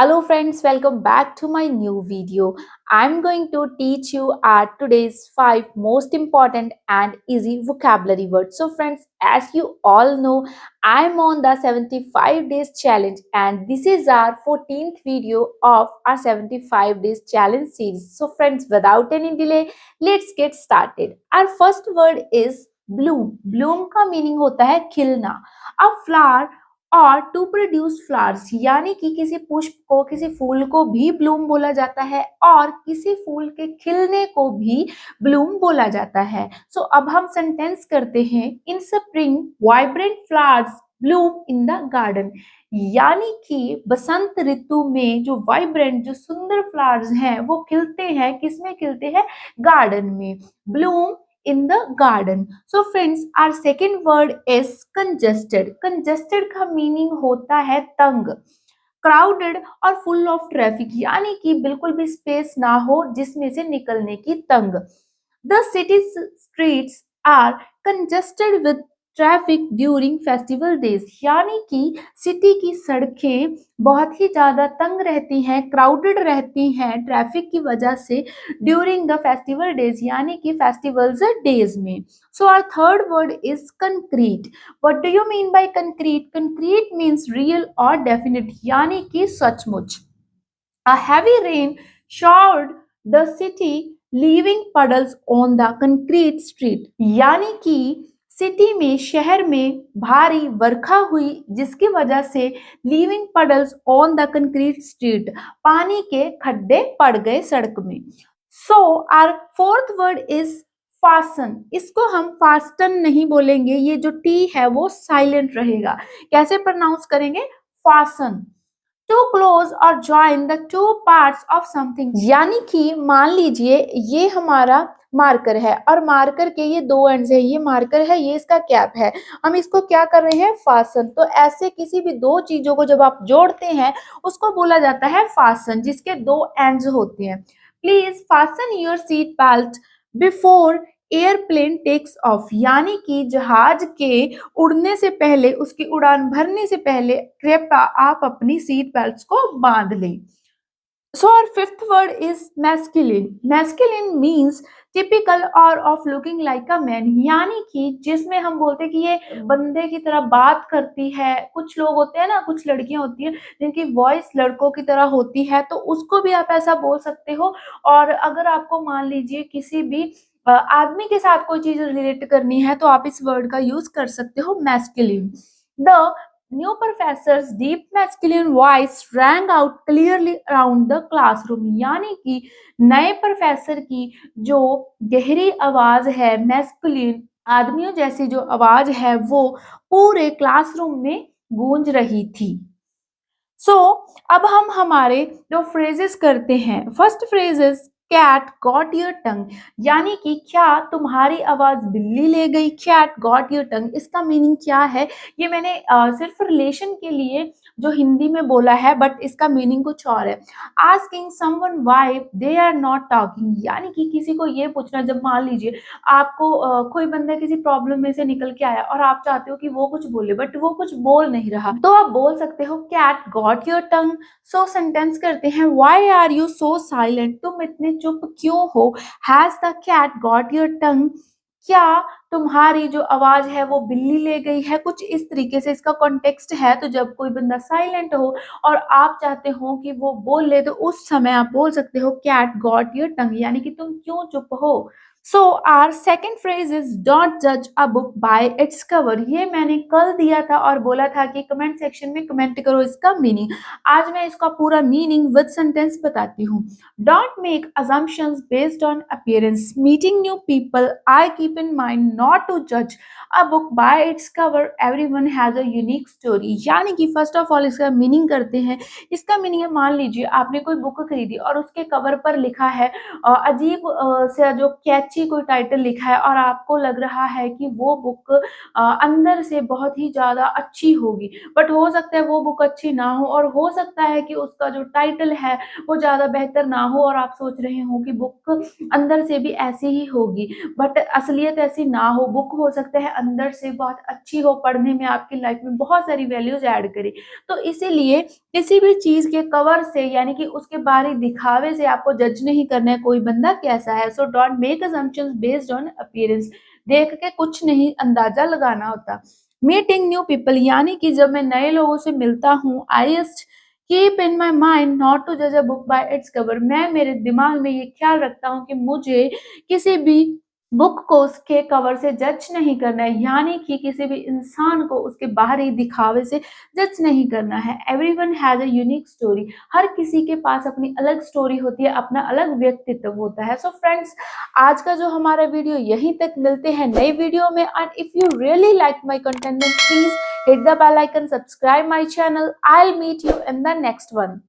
Hello friends, welcome back to my new video. I'm going to teach you our today's 5 most important and easy vocabulary words. So friends, as you all know, I'm on the 75 days challenge and this is our 14th video of our 75 days challenge series. So friends, without any delay, let's get started. Our first word is bloom. Bloom का meaning होता है खिलना. A flower और to produce flowers यानी कि किसी पुष्प को किसी फूल को भी ब्लूम बोला जाता है और किसी फूल के खिलने को भी ब्लूम बोला जाता है। सो अब हम सेंटेंस करते हैं इन spring vibrant flowers Bloom in the garden यानी कि बसंत ऋतु में जो वाइब्रेंट जो सुंदर फ्लावर्स हैं वो खिलते हैं, किसमें खिलते हैं? गार्डन में। Bloom in the garden. So friends, our second word is congested. Congested का meaning होता है तंग, crowded और full of traffic यानी कि बिल्कुल भी स्पेस ना हो जिसमें से निकलने की तंग। The city streets are congested with traffic during festival days यानी कि सिटी की सड़कें बहुत ही ज्यादा तंग रहती हैं, क्राउडेड रहती हैं ट्रैफिक की वजह से ड्यूरिंग द फेस्टिवल डेज यानी कि फेस्टिवल्स डेज में। So our third word is concrete. What do you mean by concrete? Concrete means real और डेफिनेट यानी कि सचमुच। A heavy rain showered the city leaving puddles on the concrete street यानी कि city में शहर में भारी वर्षा हुई जिसकी वजह से leaving puddles on the concrete street पानी के खड्डे पड़ गए सड़क में। So our fourth word is fasten. इसको हम फास्टन नहीं बोलेंगे, ये जो टी है वो साइलेंट रहेगा। कैसे प्रोनाउंस करेंगे? फासन। टू क्लोज और join the two parts of something यानी कि मान लीजिए ये हमारा मार्कर है और मार्कर के ये दो एंड्स है, ये मार्कर है, ये इसका कैप है, हम इसको क्या कर रहे हैं? फासन। तो ऐसे किसी भी दो चीजों को जब आप जोड़ते हैं उसको बोला जाता है फासन, जिसके दो एंड्स होते हैं। Please fasten your seat belt before airplane takes off यानी कि जहाज के उड़ने से पहले, उसकी उड़ान भरने से पहले कृपया आप अपनी सीट बेल्ट को बांध लें। So our fifth word is masculine. Masculine means typical or of looking like a man यानी कि जिसमें हम बोलते हैं कि ये बंदे की तरह बात करती है। कुछ लोग होते हैं ना, कुछ लड़कियां होती हैं जिनकी वॉइस लड़कों की तरह होती है, तो उसको भी आप ऐसा बोल सकते हो। और अगर आपको मान लीजिए किसी भी आदमी के साथ कोई चीज रिलेट करनी है तो आप इस वर्ड का यूज कर सकते हो, masculine. The new professors deep masculine voice wrong out clearly around the classroom यानी कि नए प्रोफेसर की जो गहरी आवाज है, मैस्कुलिन आदमियों जैसी जो आवाज है वो पूरे क्लासरूम में गूंज रही थी। सो अब हम हमारे जो फ्रेजेस करते हैं, first phrase is cat got your tongue यानी कि क्या तुम्हारी आवाज बिल्ली ले गई? कैट गॉट योर टंग इसका मीनिंग क्या है? ये मैंने सिर्फ रिलेशन के लिए जो हिंदी में बोला है, बट इसका मीनिंग कुछ और है। Asking someone why they are not talking यानी कि किसी को ये पूछना, जब मान लीजिए आपको कोई बंदा किसी प्रॉब्लम में से निकल के आया और आप चाहते हो कि वो कुछ बोले बट वो कुछ बोल नहीं रहा, तो आप बोल सकते हो cat got your tongue. So sentence करते हैं why are you so silent? तुम इतने चुप क्यों हो? Has the cat got your tongue? क्या तुम्हारी जो आवाज है वो बिल्ली ले गई है? कुछ इस तरीके से इसका कॉन्टेक्स्ट है। तो जब कोई बंदा साइलेंट हो और आप चाहते हो कि वो बोल ले तो उस समय आप बोल सकते हो कैट गॉट योर टंग यानी कि तुम क्यों चुप हो। So our second phrase is don't जज a book by its cover. ये मैंने कल दिया था और बोला था कि कमेंट सेक्शन में कमेंट करो इसका मीनिंग। आज मैं इसका पूरा मीनिंग विद सेंटेंस बताती हूँ। Don't make assumptions based on appearance. Meeting new people, I keep in mind not to judge a book by its cover. Everyone has a unique story. यानी कि फर्स्ट ऑफ ऑल इसका meaning करते हैं। इसका meaning है, मान लीजिए आपने कोई बुक खरीदी और उसके कवर पर लिखा है अजीब से जो कैची कैची कोई टाइटल लिखा है और आपको लग रहा है कि वो बुक अंदर से बहुत ही ज़्यादा अच्छी होगी, बट हो सकता है वो बुक अच्छी ना हो, और हो सकता है कि उसका जो टाइटल है वो ज़्यादा बेहतर ना हो और आप सोच रहे हो कि बुक अंदर से भी ऐसी ही होगी, बट असलियत ऐसी ना हो। बुक हो सकता है अंदर से बहुत अच्छी हो, पढ़ने में आपकी लाइफ में बहुत सारी वैल्यूज़ ऐड करे। तो इसीलिए किसी भी चीज़ के कवर से, यानी कि उसके बाहरी दिखावे से आपको जज नहीं करना है कोई बंदा कैसा है। So don't make assumptions based on appearance. देख के कुछ नहीं अंदाजा लगाना होता। मीटिंग न्यू पीपल, यानी कि जब मैं नए लोगों से मिलता हूँ, I just keep in my mind not to जज a book by its cover. मैं मेरे दिमाग में ये ख्याल रखता हूँ कि मुझे किसी भी बुक को उसके कवर से जज नहीं करना है, यानी कि किसी भी इंसान को उसके बाहरी दिखावे से जज नहीं करना है। Everyone has a unique story. हर किसी के पास अपनी अलग स्टोरी होती है, अपना अलग व्यक्तित्व होता है। सो फ्रेंड्स, आज का जो हमारा वीडियो यहीं तक, मिलते हैं नई वीडियो में। And if you really like my content, then please hit the bell icon, subscribe my channel. I'll meet you in the next one.